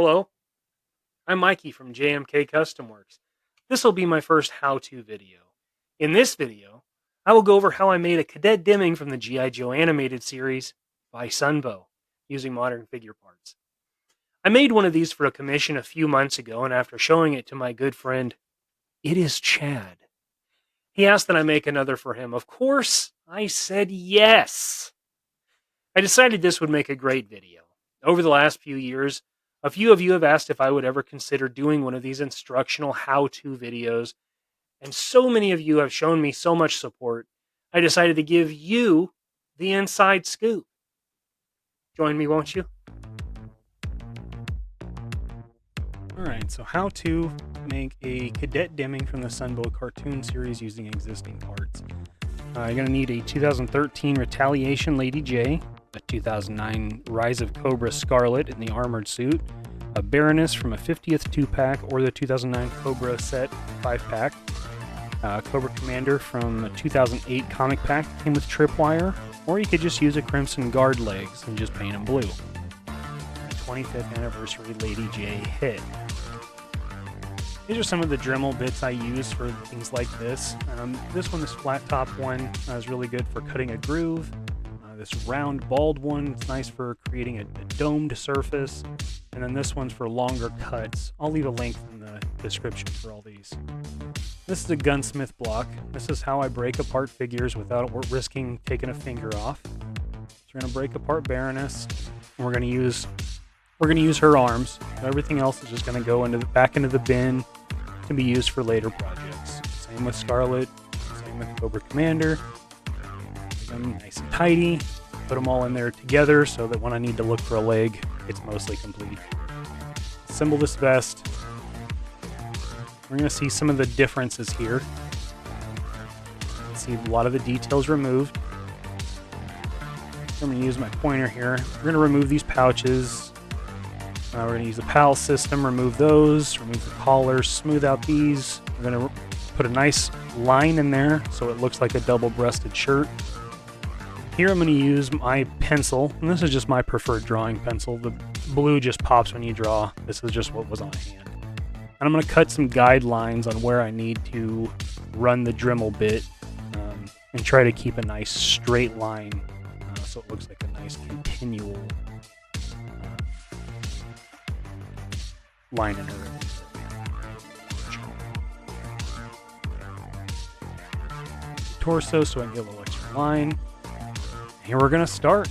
Hello, I'm Mikey from JMK Custom Works. This will be my first how-to video. In this video, I will go over how I made a Cadet Deming from the G.I. Joe animated series by Sunbow using modern figure parts. I made one of these for a commission a few months ago, and after showing it to my good friend, It Is Chad, he asked that I make another for him. Of course, I said yes. I decided this would make a great video. Over the last few years, a few of you have asked if I would ever consider doing one of these instructional how-to videos, and so many of you have shown me so much support, I decided to give you the inside scoop. Join me, won't you? Alright, so how to make a Cadet Deming from the Sunbow cartoon series using existing parts. You're going to need a 2013 Retaliation Lady J, a 2009 Rise of Cobra Scarlet in the armored suit, a Baroness from a 50th 2-pack or the 2009 Cobra set 5-pack, Cobra Commander from a 2008 comic pack came with tripwire, or you could just use a Crimson Guard legs and just paint them blue. A 25th anniversary Lady J hit. These are some of the Dremel bits I use for things like this. This one, this flat top one, is really good for cutting a groove. This round bald one is nice for creating a domed surface. And then this one's for longer cuts. I'll leave a link in the description for all these. This is a Gunsmith Block. This is how I break apart figures without risking taking a finger off. So we're going to break apart Baroness, and we're going to use her arms. Everything else is just going to go back into the bin to be used for later projects. Same with Scarlet, same with Cobra Commander. Them nice and tidy, put them all in there together so that when I need to look for a leg, it's mostly complete. Assemble this vest. We're going to see some of the differences here. See a lot of the details removed. I'm going to use my pointer here. We're going to remove these pouches. We're going to use the PAL system, remove those, remove the collars, smooth out these. We're going to put a nice line in there so it looks like a double-breasted shirt. Here I'm going to use my pencil, and this is just my preferred drawing pencil. The blue just pops when you draw. This is just what was on hand. And I'm going to cut some guidelines on where I need to run the Dremel bit and try to keep a nice straight line so it looks like a nice continual line in her. Torso so I can get a little extra line. Here we're going to start.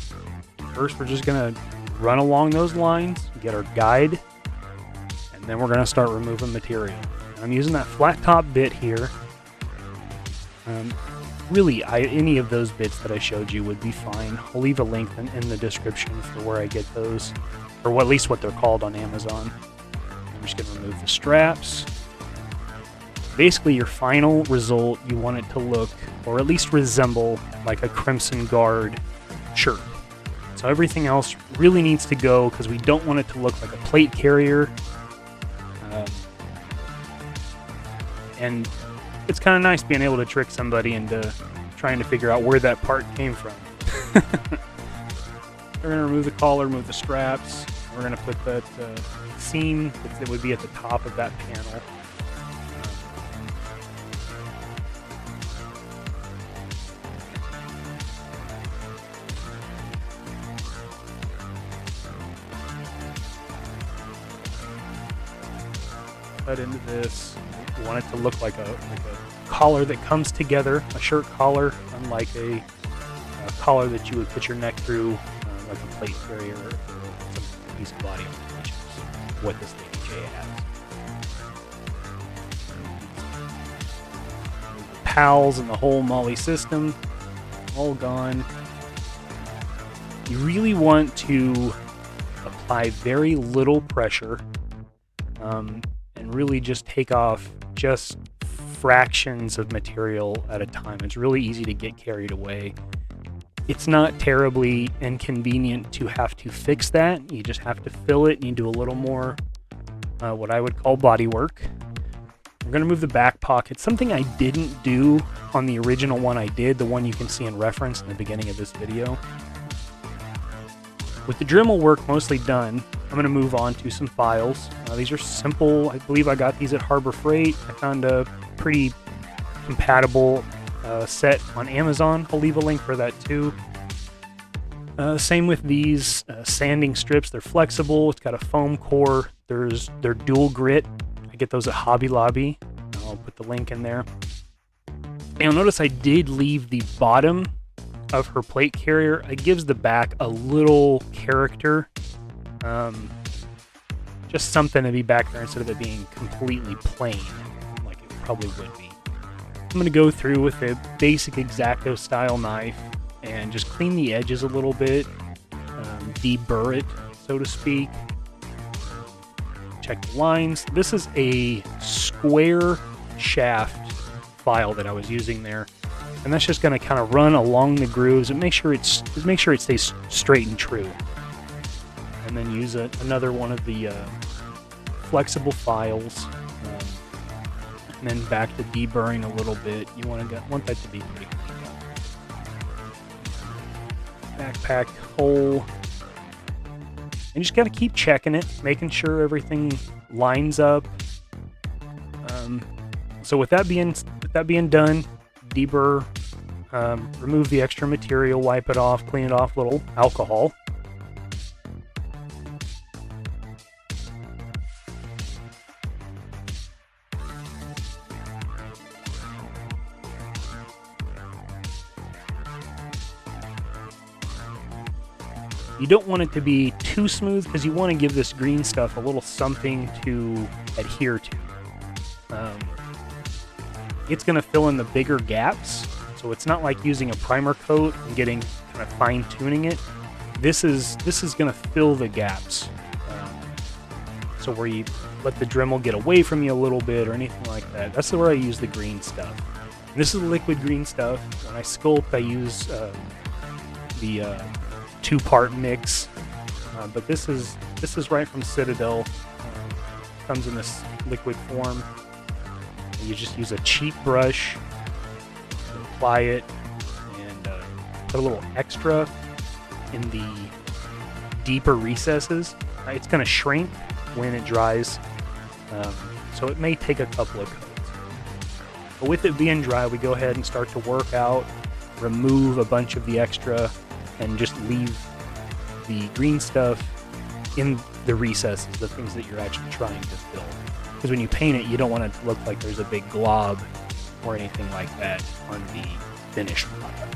First, we're just going to run along those lines, get our guide, and then we're going to start removing material. And I'm using that flat top bit here. Really, any of those bits that I showed you would be fine. I'll leave a link in the description for where I get those, or at least what they're called on Amazon. I'm just going to remove the straps. Basically, your final result, you want it to look, or at least resemble, like a Crimson Guard shirt. So everything else really needs to go because we don't want it to look like a plate carrier. And it's kind of nice being able to trick somebody into trying to figure out where that part came from. We're going to remove the collar, remove the straps. We're going to put that seam that would be at the top of that panel. Cut into this. We want it to look like a collar that comes together, a shirt collar, unlike a collar that you would put your neck through, like a plate carrier or some piece of body, which is what this Lady J has. The pals and the whole Molly system, all gone. You really want to apply very little pressure and really just take off just fractions of material at a time. It's really easy to get carried away. It's not terribly inconvenient to have to fix that. You just have to fill it and you do a little more what I would call body work. We're going to move the back pocket. Something I didn't do on the original one I did, the one you can see in reference in the beginning of this video. With the Dremel work mostly done, I'm going to move on to some files. These are simple. I believe I got these at Harbor Freight. I found a pretty compatible set on Amazon. I'll leave a link for that too. Same with these sanding strips. They're flexible. It's got a foam core. They're dual grit. I get those at Hobby Lobby. I'll put the link in there. And you'll notice I did leave the bottom of her plate carrier. It gives the back a little character. Just something to be back there instead of it being completely plain like it probably would be. I'm going to go through with a basic X-Acto style knife and just clean the edges a little bit, deburr it, so to speak. Check the lines. This is a square shaft file that I was using there, and that's just going to kind of run along the grooves and make sure it stays straight and true. And then use another one of the flexible files, and then back to deburring a little bit. You want that to be pretty clean up. Backpack hole, and you just got to keep checking it, making sure everything lines up. So with that being done, deburr, remove the extra material, wipe it off, clean it off, a little alcohol. You don't want it to be too smooth because you want to give this green stuff a little something to adhere to. It's going to fill in the bigger gaps, so it's not like using a primer coat and getting kind of fine-tuning it. This is going to fill the gaps. So where you let the Dremel get away from you a little bit or anything like that. That's where I use the green stuff. And this is liquid green stuff. When I sculpt, I use the two-part mix, but this is right from Citadel. Comes in this liquid form. You just use a cheap brush, apply it, and put a little extra in the deeper recesses. It's going to shrink when it dries, so it may take a couple of coats. But with it being dry, we go ahead and start to work out, remove a bunch of the extra, and just leave the green stuff in the recesses, the things that you're actually trying to fill. Because when you paint it, you don't want it to look like there's a big glob or anything like that on the finished product.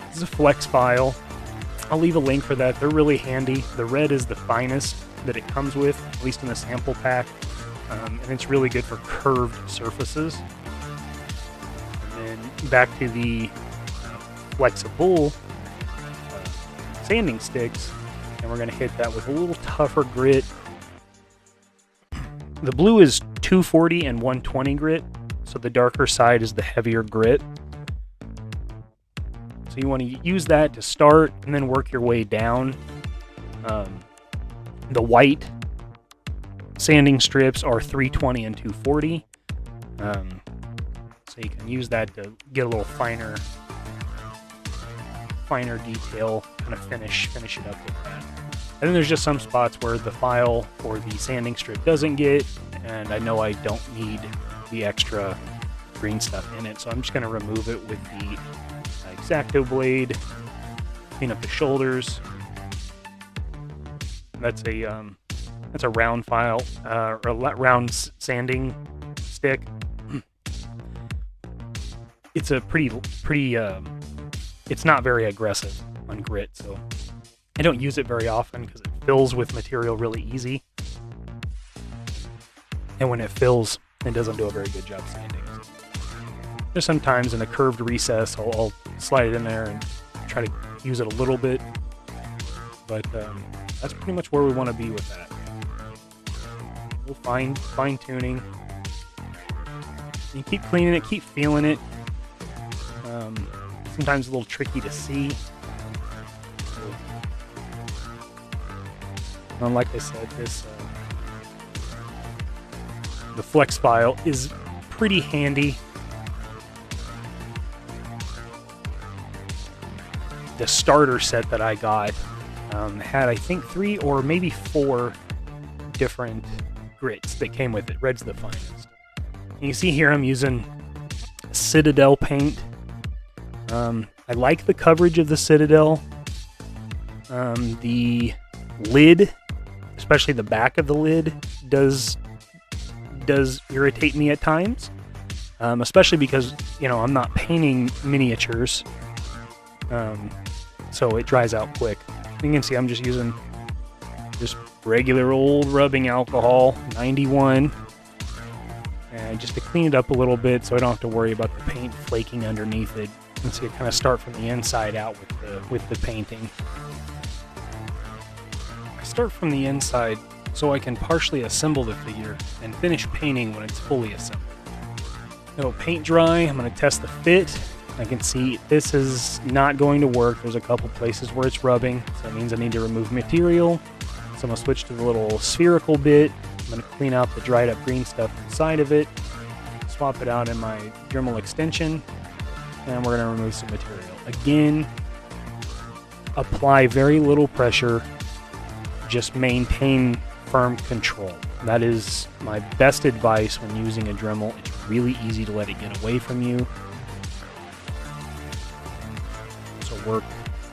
This is a flex file. I'll leave a link for that. They're really handy. The red is the finest that it comes with, at least in the sample pack. And it's really good for curved surfaces. And then back to the flexible sanding sticks, and we're going to hit that with a little tougher grit. The blue is 240 and 120 grit, so the darker side is the heavier grit. So you want to use that to start and then work your way down. The white sanding strips are 320 and 240. So you can use that to get a little finer detail, kind of finish it up with that. And then there's just some spots where the file or the sanding strip doesn't get, and I know I don't need the extra green stuff in it, so I'm just going to remove it with the X-Acto blade, clean up the shoulders. That's a round file, or a round sanding stick. It's a pretty it's not very aggressive on grit, so I don't use it very often because it fills with material really easy. And when it fills, it doesn't do a very good job sanding. There's sometimes in a curved recess, I'll slide it in there and try to use it a little bit. But that's pretty much where we want to be with that. A little fine tuning. You keep cleaning it, keep feeling it. Sometimes a little tricky to see. And like I said, the flex file is pretty handy. the starter set that I got had, I think, 3 or maybe 4 different grits that came with it. Red's the finest. And you see here I'm using Citadel paint. I like the coverage of the Citadel. The lid, especially the back of the lid, does irritate me at times. Especially because, you know, I'm not painting miniatures. So it dries out quick. You can see I'm just using just regular old rubbing alcohol, 91. And just to clean it up a little bit so I don't have to worry about the paint flaking underneath it. And so you kind of start from the inside out with the painting. I start from the inside so I can partially assemble the figure and finish painting when it's fully assembled. So paint dry, I'm going to test the fit. I can see this is not going to work. There's a couple places where it's rubbing, so that means I need to remove material. So I'm going to switch to the little spherical bit. I'm going to clean out the dried up green stuff inside of it, swap it out in my Dremel Extension, and we're going to remove some material. Again, apply very little pressure, just maintain firm control. That is my best advice when using a Dremel. It's really easy to let it get away from you. So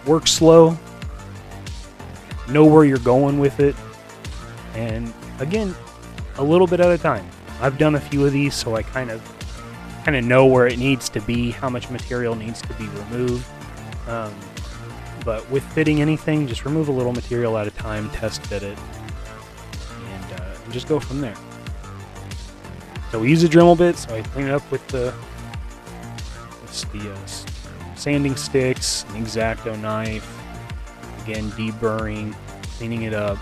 work slow, know where you're going with it, and again, a little bit at a time. I've done a few of these, so I kind of know where it needs to be, how much material needs to be removed. But with fitting anything, just remove a little material at a time, test fit it, and just go from there. So we use a Dremel bit, so I clean it up with the sanding sticks, an X-Acto knife, again deburring, cleaning it up.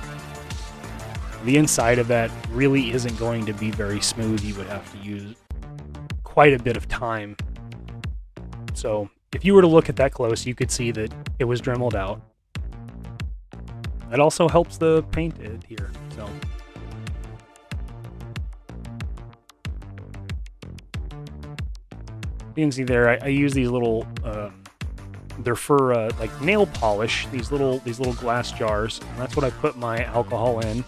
The inside of that really isn't going to be very smooth. You would have to use quite a bit of time. So if you were to look at that close, you could see that it was Dremeled out. That also helps the paint adhere. So you can see there, I use these little, they're for like nail polish. These little glass jars, and that's what I put my alcohol in,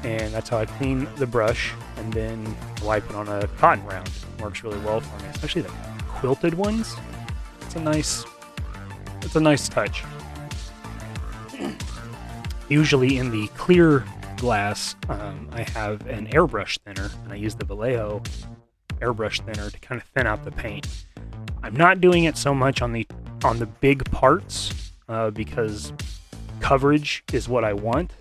and that's how I clean the brush. And then wipe it on a cotton round. Works really well for me, especially the quilted ones. It's a nice touch. Usually in the clear glass, I have an airbrush thinner, and I use the Vallejo airbrush thinner to kind of thin out the paint. I'm not doing it so much on the big parts because coverage is what I want.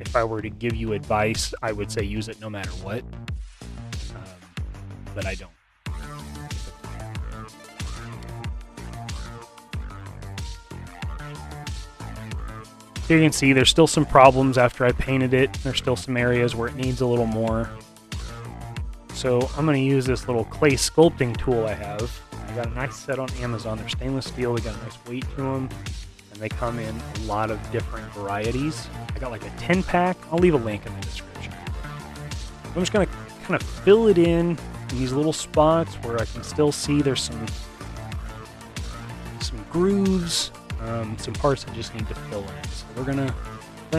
If I were to give you advice, I would say use it no matter what, but I don't. So you can see there's still some problems after I painted it. There's still some areas where it needs a little more. So I'm going to use this little clay sculpting tool I have. I got a nice set on Amazon. They're stainless steel. They got a nice weight to them. And they come in a lot of different varieties. I got like a 10-pack. I'll leave a link in the description. I'm just going to kind of fill it in these little spots where I can still see there's some grooves, some parts that just need to fill in. So we're gonna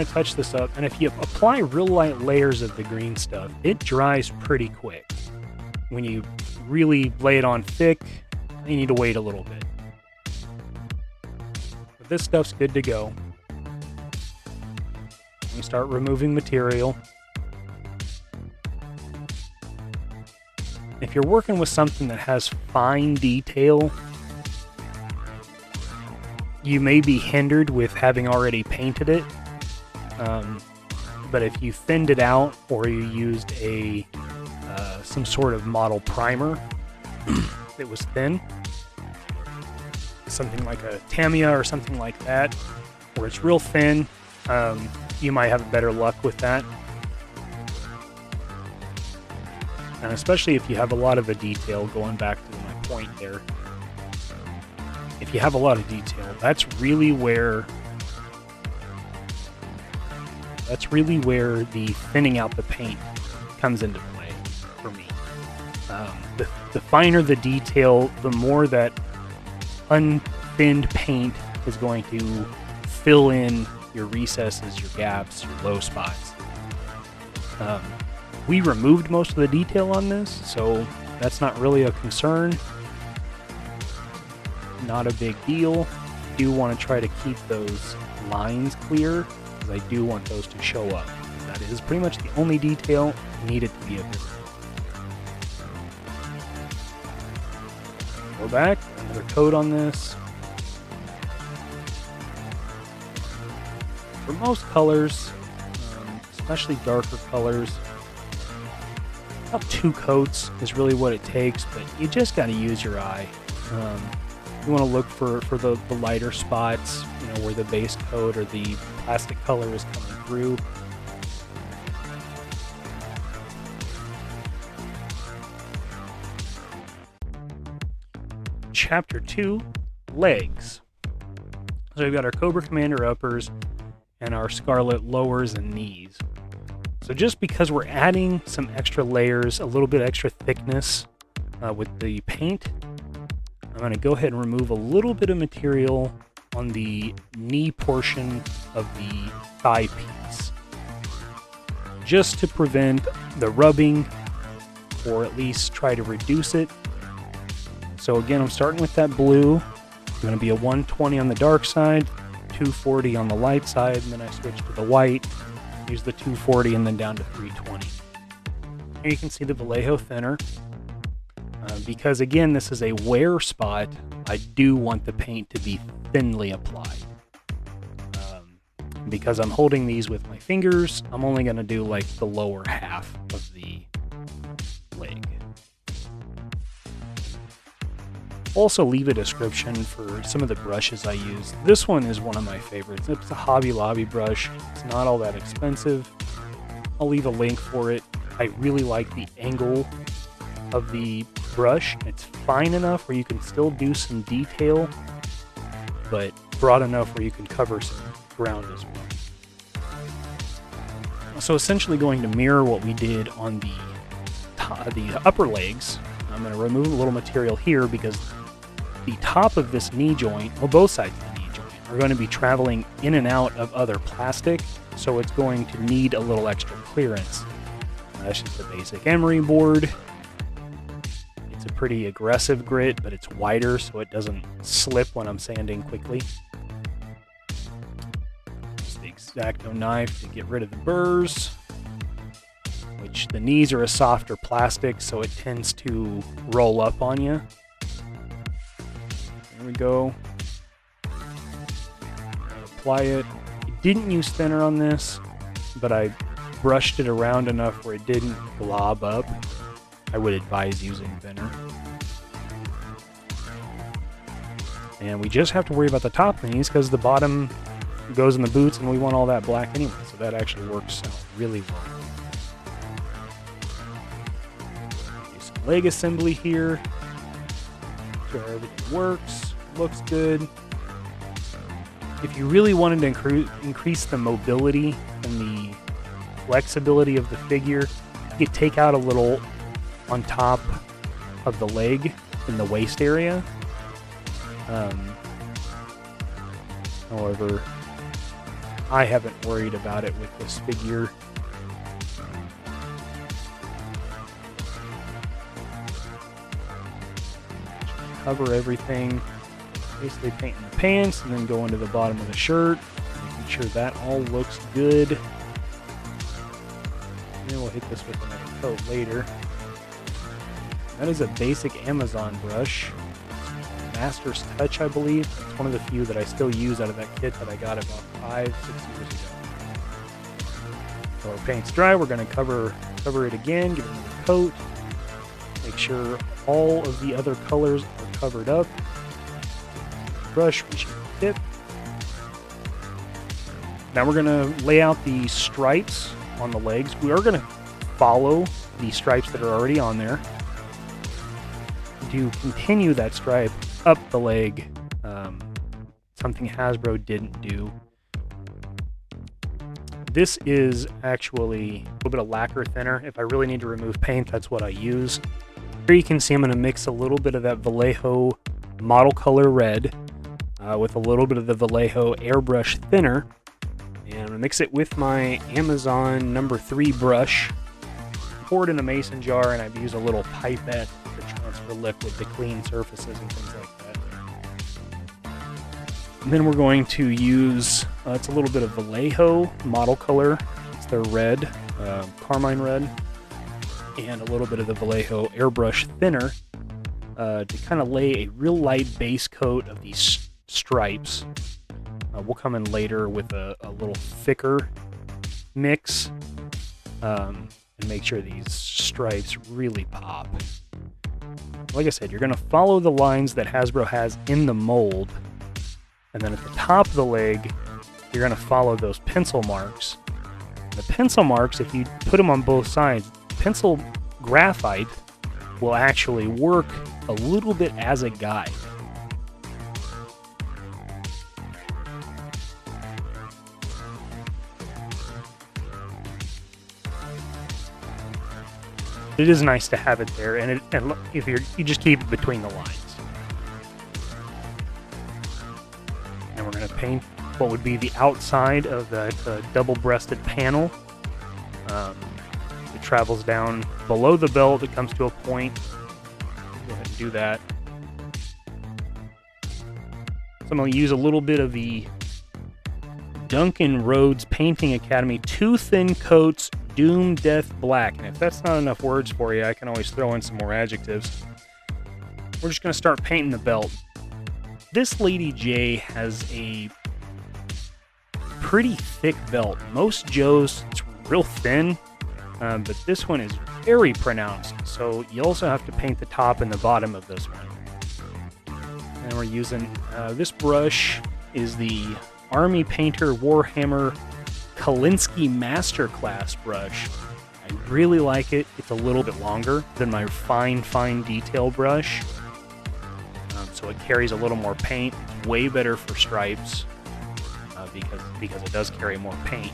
touch this up, and if you apply real light layers of the green stuff, it dries pretty quick. When you really lay it on thick, you need to wait a little bit. But this stuff's good to go. We start removing material. If you're working with something that has fine detail, you may be hindered with having already painted it. But if you thinned it out, or you used some sort of model primer that was thin, something like a Tamiya or something like that, where it's real thin, you might have better luck with that. And especially if you have a lot of a detail, going back to my point there, if you have a lot of detail, that's really where the thinning out the paint comes into play for me. The finer the detail, the more that thinned paint is going to fill in your recesses, your gaps, your low spots. We removed most of the detail on this, so that's not really a concern. Not a big deal. I do want to try to keep those lines clear, because I do want those to show up. That is pretty much the only detail needed to be visible. Go back, another coat on this. For most colors, especially darker colors, about 2 coats is really what it takes, but you just got to use your eye. You want to look for the lighter spots, you know, where the base coat or the plastic color is coming through. Chapter 2, legs. So we've got our Cobra Commander uppers and our Scarlet lowers and knees. So just because we're adding some extra layers, a little bit extra thickness with the paint, I'm going to go ahead and remove a little bit of material on the knee portion of the thigh piece, just to prevent the rubbing, or at least try to reduce it. So again, I'm starting with that blue. It's going to be a 120 on the dark side, 240 on the light side, and then I switch to the white, use the 240, and then down to 320. Here you can see the Vallejo thinner. Because again, this is a wear spot, I do want the paint to be thinly applied. Because I'm holding these with my fingers, I'm only going to do like the lower half of the leg. Also leave a description for some of the brushes I use. This one is one of my favorites. It's a Hobby Lobby brush. It's not all that expensive. I'll leave a link for it. I really like the angle of the brush. It's fine enough where you can still do some detail, but broad enough where you can cover some ground as well. So essentially going to mirror what we did on the upper legs. I'm going to remove a little material here because the top of this knee joint, or both sides of the knee joint, are going to be traveling in and out of other plastic, so it's going to need a little extra clearance. That's just a basic emery board. It's a pretty aggressive grit, but it's wider so it doesn't slip when I'm sanding quickly. Use the X-Acto knife to get rid of the burrs, which the knees are a softer plastic, so it tends to roll up on you. There we go. Apply it. I didn't use thinner on this, but I brushed it around enough where it didn't glob up. I would advise using thinner. And we just have to worry about the top knees because the bottom goes in the boots and we want all that black anyway, so that actually works out really well. Use some leg assembly here. Make sure everything works, looks good. If you really wanted to increase the mobility and the flexibility of the figure, you could take out a little on top of the leg in the waist area. However, I haven't worried about it with this figure. Cover everything, basically painting the pants and then going to the bottom of the shirt, making sure that all looks good. And then we'll hit this with another coat later. That is a basic Amazon brush. Master's Touch, I believe. It's one of the few that I still use out of that kit that I got about 5-6 years ago. So our paint's dry, we're going to cover it again, give it another coat. Make sure all of the other colors are covered up. Brush, we should tip. Now we're going to lay out the stripes on the legs. We are going to follow the stripes that are already on there. To continue that stripe up the leg, something Hasbro didn't do. This is actually a little bit of lacquer thinner. If I really need to remove paint, that's what I use. Here you can see I'm going to mix a little bit of that Vallejo model color red with a little bit of the Vallejo airbrush thinner. And I'm going to mix it with my Amazon No. 3 brush. Pour it in a mason jar, and I've used a little pipette to transfer liquid to clean surfaces and things like that. And then we're going to use, it's a little bit of Vallejo model color. It's their red, carmine red, and a little bit of the Vallejo airbrush thinner to kind of lay a real light base coat of these stripes. We'll come in later with a little thicker mix and make sure these stripes really pop. Like I said, you're going to follow the lines that Hasbro has in the mold, and then at the top of the leg, you're going to follow those pencil marks. The pencil marks, if you put them on both sides, pencil graphite will actually work a little bit as a guide. It is nice to have it there, and if you just keep it between the lines. And we're going to paint what would be the outside of that double-breasted panel. It travels down below the belt. It comes to a point. Go ahead and do that. So I'm going to use a little bit of the Duncan Rhodes Painting Academy Two Thin Coats Doom Death Black. And if that's not enough words for you, I can always throw in some more adjectives. We're just going to start painting the belt. This Lady J has a pretty thick belt. Most Joes, it's real thin, but this one is very pronounced. So you also have to paint the top and the bottom of this one. And we're using, this brush is the Army Painter Warhammer Kolinsky Masterclass brush. I really like it. It's a little bit longer than my fine detail brush. So it carries a little more paint. It's way better for stripes because it does carry more paint.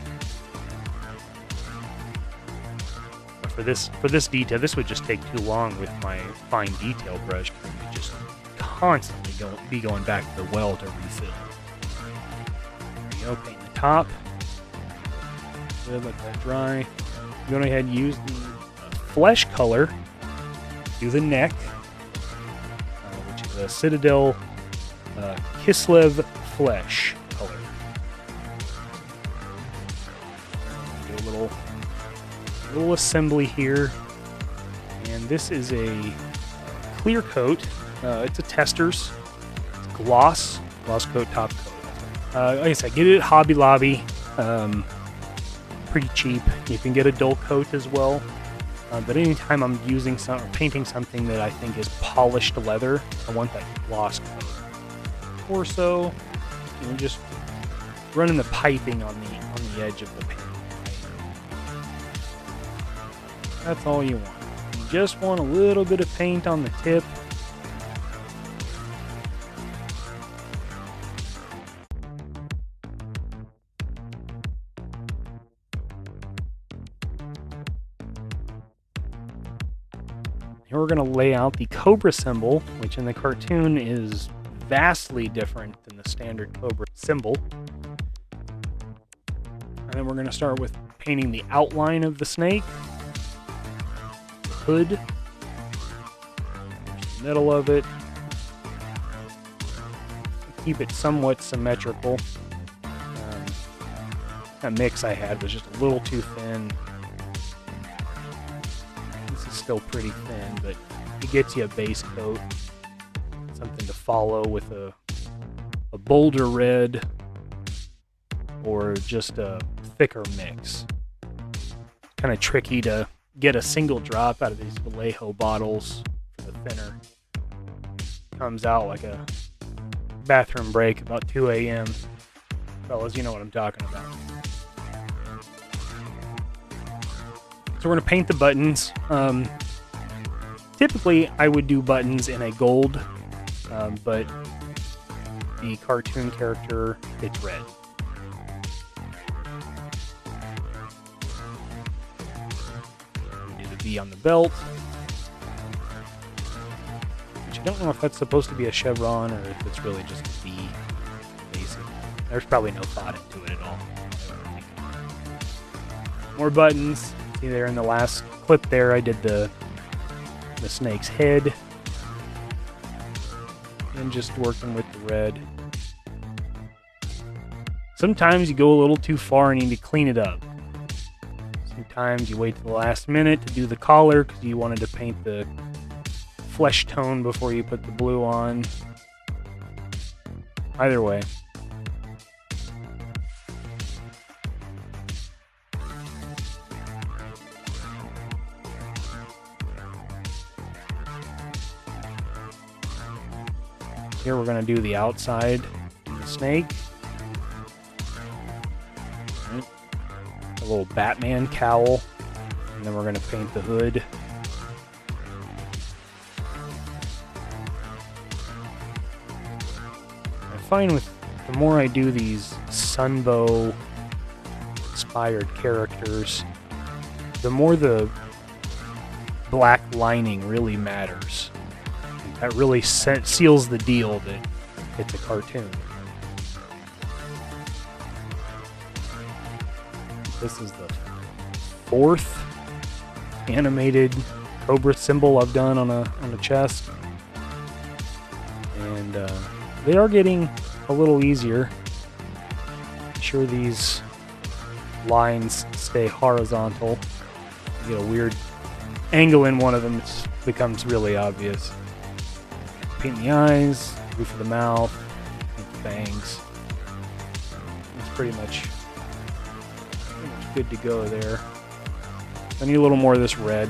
But for this detail, this would just take too long with my fine detail brush. It just constantly be going back to the well to refill. There you go, paint the top. Good, let that dry. I'm going ahead and use the flesh color, do the neck, which is a Citadel Kislev flesh color. Do a little assembly here, and this is a clear coat. It's a Testors. It's gloss coat, top coat. Like I said, get it at Hobby Lobby. Pretty cheap. You can get a dull coat as well. But anytime I'm using or painting something that I think is polished leather, I want that gloss coat. Torso, just running the piping on the edge of the paint. That's all you want. You just want a little bit of paint on the tip. Here we're going to lay out the Cobra symbol, which in the cartoon is vastly different than the standard Cobra symbol. And then we're going to start with painting the outline of the snake, the hood, the middle of it. Keep it somewhat symmetrical. That mix I had was just a little too thin. Still pretty thin, but it gets you a base coat, something to follow with a bolder red or just a thicker mix. Kind of tricky to get a single drop out of these Vallejo bottles for the thinner. Comes out like a bathroom break about 2 a.m. Fellas, you know what I'm talking about. So we're going to paint the buttons. Typically, I would do buttons in a gold, but the cartoon character, it's red. We do the V on the belt, which which I don't know if that's supposed to be a chevron or if it's really just a V, basic. There's probably no thought into it at all. More buttons. See there in the last clip there, I did the snake's head. And just working with the red. Sometimes you go a little too far and you need to clean it up. Sometimes you wait till the last minute to do the collar because you wanted to paint the flesh tone before you put the blue on. Either way. Here we're going to do the outside of the snake. Right. A little Batman cowl. And then we're going to paint the hood. I find with the more I do these Sunbow inspired characters, the more the black lining really matters. That really seals the deal that it's a cartoon. This is the 4th animated cobra symbol I've done on a chest, and they are getting a little easier. Make sure these lines stay horizontal. You get a weird angle in one of them, it becomes really obvious. Paint the eyes, roof of the mouth, paint the fangs. It's pretty much good to go there. I need a little more of this red.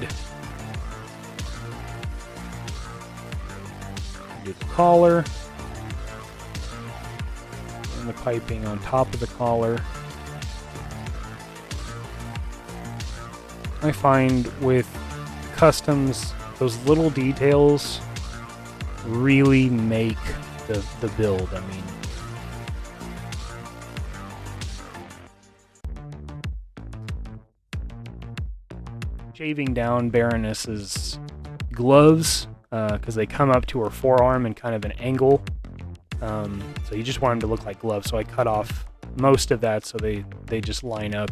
Do the collar. And the piping on top of the collar. I find with customs, those little details really make the build. I mean, shaving down Baroness's gloves because they come up to her forearm in kind of an angle, so you just want them to look like gloves, so I cut off most of that so they just line up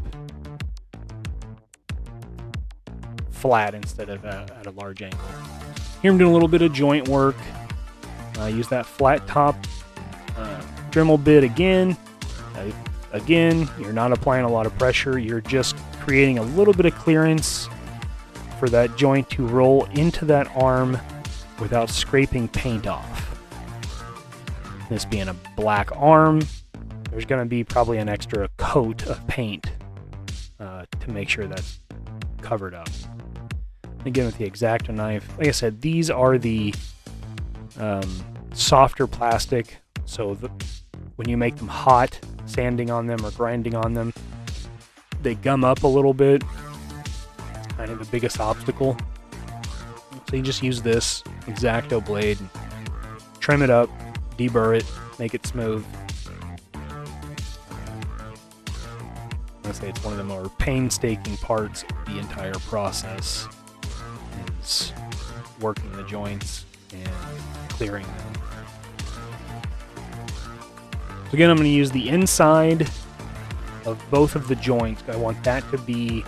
flat instead of at a large angle. Here I'm doing a little bit of joint work. Use that flat top Dremel bit again. Again, you're not applying a lot of pressure. You're just creating a little bit of clearance for that joint to roll into that arm without scraping paint off. This being a black arm, there's going to be probably an extra coat of paint to make sure that's covered up. Again, with the X-Acto knife, like I said, these are the softer plastic, so when you make them hot, sanding on them or grinding on them, they gum up a little bit. It's kind of the biggest obstacle. So you just use this X-Acto blade, and trim it up, deburr it, make it smooth. I say it's one of the more painstaking parts of the entire process is working the joints and clearing them. So again, I'm going to use the inside of both of the joints. I want that to be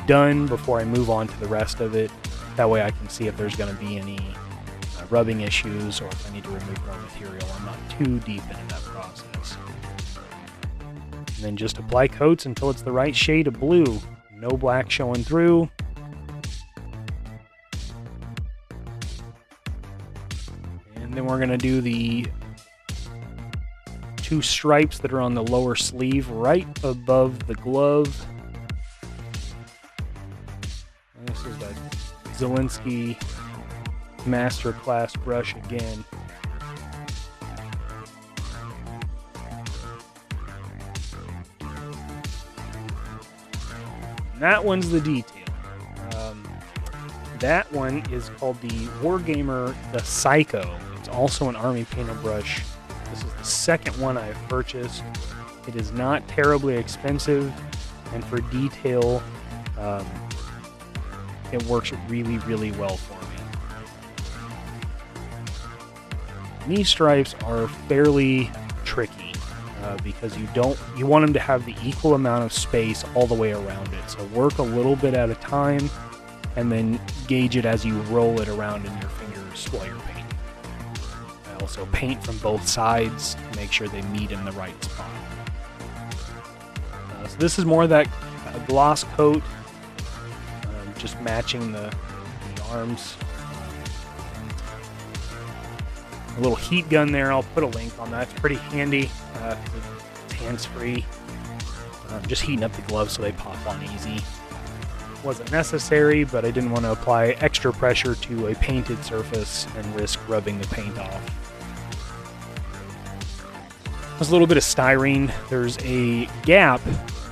done before I move on to the rest of it. That way I can see if there's going to be any rubbing issues or if I need to remove more material. I'm not too deep into that process. And then just apply coats until it's the right shade of blue. No black showing through. And then we're going to do the 2 stripes that are on the lower sleeve right above the glove. And this is that Kolinsky Masterclass brush again. And that one's the detail. That one is called the Wargamer the Psycho. It's also an army painter brush. This is the second one I've purchased. It is not terribly expensive, and for detail, it works really, really well for me. And these stripes are fairly tricky because you want them to have the equal amount of space all the way around it. So work a little bit at a time, and then gauge it as you roll it around in your fingers while you're painting. I also paint from both sides to make sure they meet in the right spot. So this is more of that gloss coat, just matching the arms. A little heat gun there, I'll put a link on that. It's pretty handy, it's hands-free. Just heating up the gloves so they pop on easy. Wasn't necessary, but I didn't want to apply extra pressure to a painted surface and risk rubbing the paint off. There's a little bit of styrene. There's a gap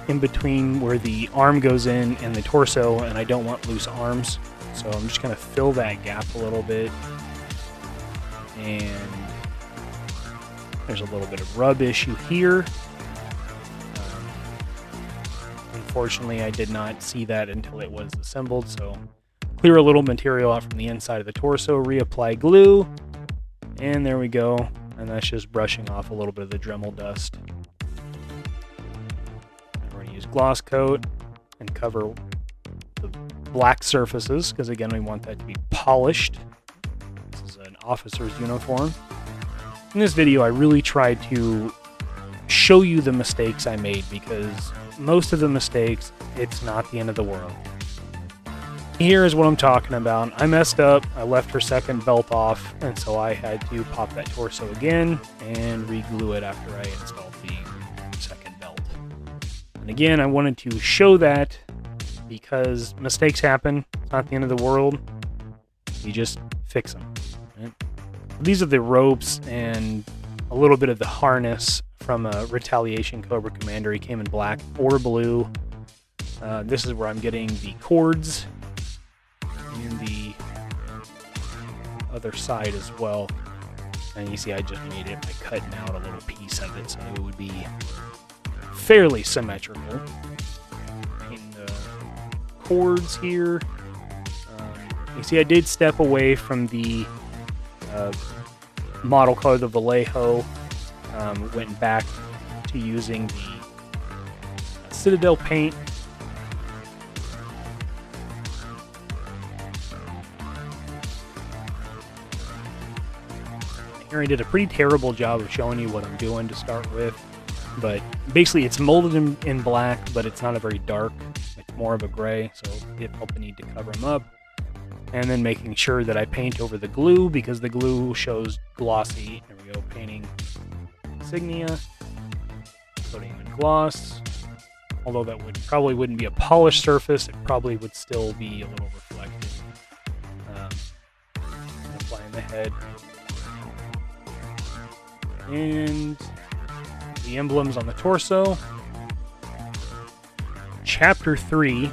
in between where the arm goes in and the torso, and I don't want loose arms, so I'm just going to fill that gap a little bit. And there's a little bit of rub issue here. Unfortunately, I did not see that until it was assembled, so clear a little material out from the inside of the torso, reapply glue, and there we go. And that's just brushing off a little bit of the Dremel dust. And we're going to use gloss coat and cover the black surfaces, because again, we want that to be polished. This is an officer's uniform. In this video, I really tried to show you the mistakes I made, because most of the mistakes, it's not the end of the world. Here is what I'm talking about. I messed up, I left her second belt off, and so I had to pop that torso again and re-glue it after I installed the second belt. And again, I wanted to show that because mistakes happen, it's not the end of the world, you just fix them. Right? These are the ropes and a little bit of the harness from a Retaliation Cobra Commander. He came in black or blue. This is where I'm getting the cords and the other side as well. And you see I just made it by cutting out a little piece of it so it would be fairly symmetrical. Painting the cords here. You see I did step away from the model color, the Vallejo. Went back to using the Citadel paint. Here I did a pretty terrible job of showing you what I'm doing to start with, but basically it's molded in black, but it's not a very dark, it's more of a gray, so I felt the need to cover them up. And then making sure that I paint over the glue, because the glue shows glossy. There we go, painting insignia, putting in gloss. Although that probably wouldn't be a polished surface, it probably would still be a little reflective. Applying the head. And the emblems on the torso. Chapter 3,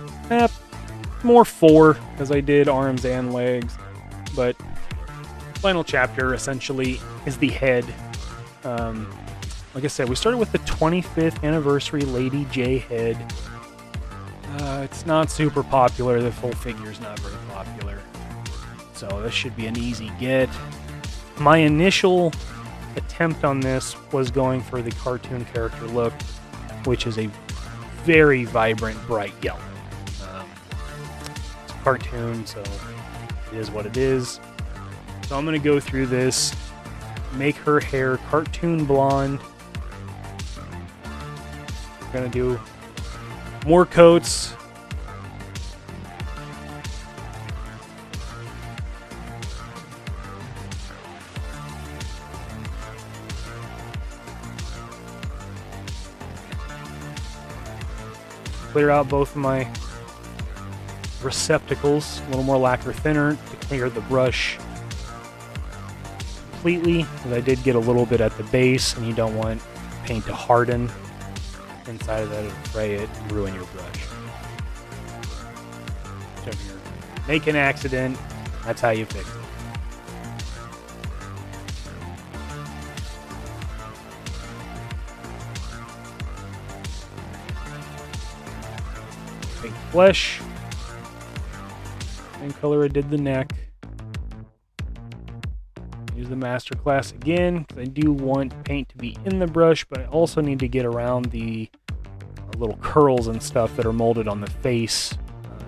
more 4, because I did arms and legs, but final chapter essentially is the head. Like I said, we started with the 25th anniversary Lady J head. It's not super popular, the full figure is not very popular, so this should be an easy get. My initial attempt on this was going for the cartoon character look, which is a very vibrant, bright yellow. It's a cartoon, so it is what it is. So I'm going to go through this, make her hair cartoon blonde. I'm going to do more coats. Clear out both of my receptacles, a little more lacquer thinner to clear the brush completely, because I did get a little bit at the base, and you don't want paint to harden inside of that and fray it and ruin your brush. So if you make an accident, that's how you fix it. Flesh. Same color I did the neck. Use the Masterclass again, because I do want paint to be in the brush, but I also need to get around the little curls and stuff that are molded on the face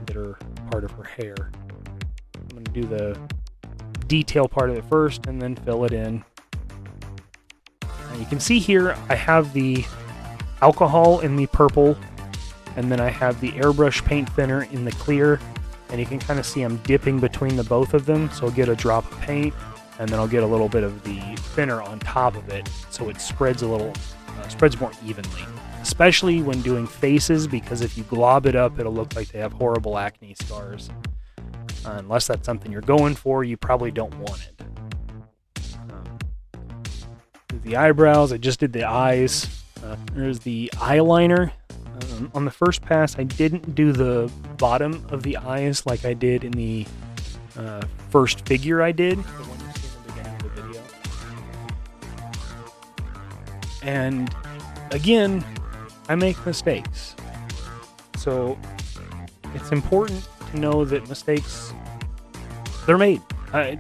that are part of her hair. I'm going to do the detail part of it first and then fill it in. Now you can see here I have the alcohol in the purple, and then I have the airbrush paint thinner in the clear, and you can kind of see I'm dipping between the both of them, so I'll get a drop of paint and then I'll get a little bit of the thinner on top of it so it spreads a little, spreads more evenly, especially when doing faces, because if you glob it up it'll look like they have horrible acne scars. Unless that's something you're going for, you probably don't want it. The eyebrows, I just did the eyes. There's the eyeliner. On the first pass, I didn't do the bottom of the eyes like I did in the first figure I did, the one you see in the beginning of the video. And again, I make mistakes. So it's important to know that mistakes, they're made. You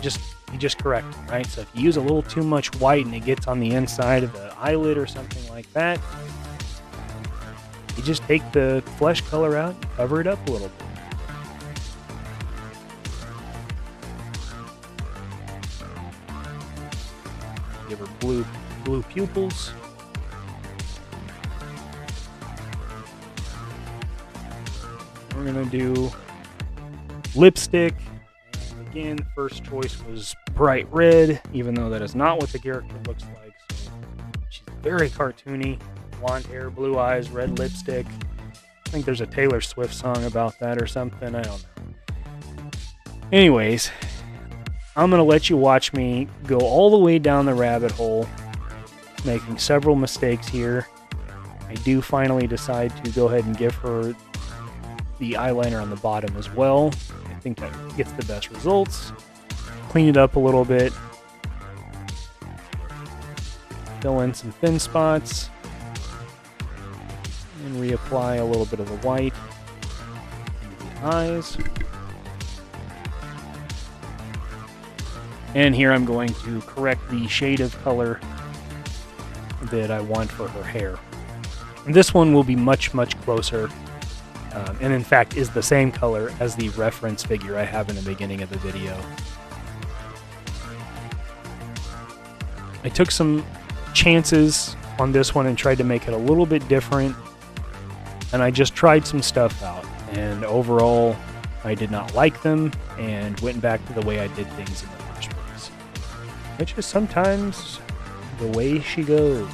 just correct them, right? So if you use a little too much white and it gets on the inside of the eyelid or something like that, you just take the flesh color out and cover it up a little bit. Give her blue pupils. We're gonna do lipstick. And again, first choice was bright red, even though that is not what the character looks like. So she's very cartoony. Blonde hair, blue eyes, red lipstick. I think there's a Taylor Swift song about that or something. I don't know. Anyways, I'm going to let you watch me go all the way down the rabbit hole, making several mistakes here. I do finally decide to go ahead and give her the eyeliner on the bottom as well. I think that gets the best results. Clean it up a little bit. Fill in some thin spots. And reapply a little bit of the white into the eyes. And here I'm going to correct the shade of color that I want for her hair. And this one will be much, much closer, and in fact is the same color as the reference figure I have in the beginning of the video. I took some chances on this one and tried to make it a little bit different, and I just tried some stuff out, and overall I did not like them and went back to the way I did things in the first place, which is sometimes the way she goes.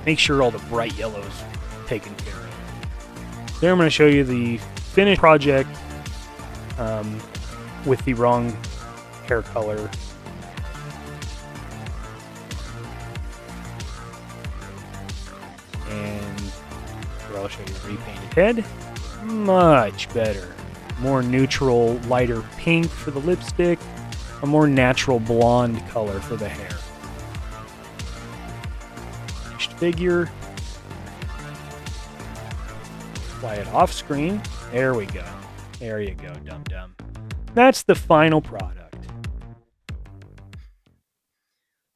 Make sure all the bright yellow's taken care of. There I'm going to show you the finished project with the wrong hair color. And here I'll show you the repainted head. Much better. More neutral, lighter pink for the lipstick. A more natural blonde color for the hair. Finished figure. Apply it off screen. There we go. There you go, dum-dum. That's the final product.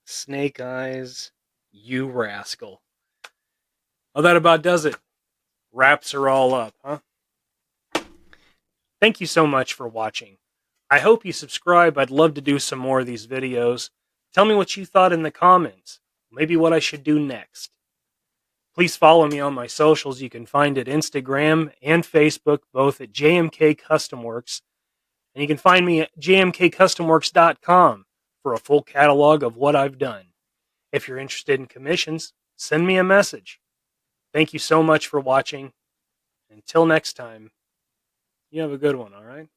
Snake eyes, you rascal. Well, that about does it. Wraps are all up, huh? Thank you so much for watching. I hope you subscribe. I'd love to do some more of these videos. Tell me what you thought in the comments. Maybe what I should do next. Please follow me on my socials. You can find it Instagram and Facebook, both at JMK Custom Works. And you can find me at jmkcustomworks.com for a full catalog of what I've done. If you're interested in commissions, send me a message. Thank you so much for watching. Until next time, you have a good one, all right?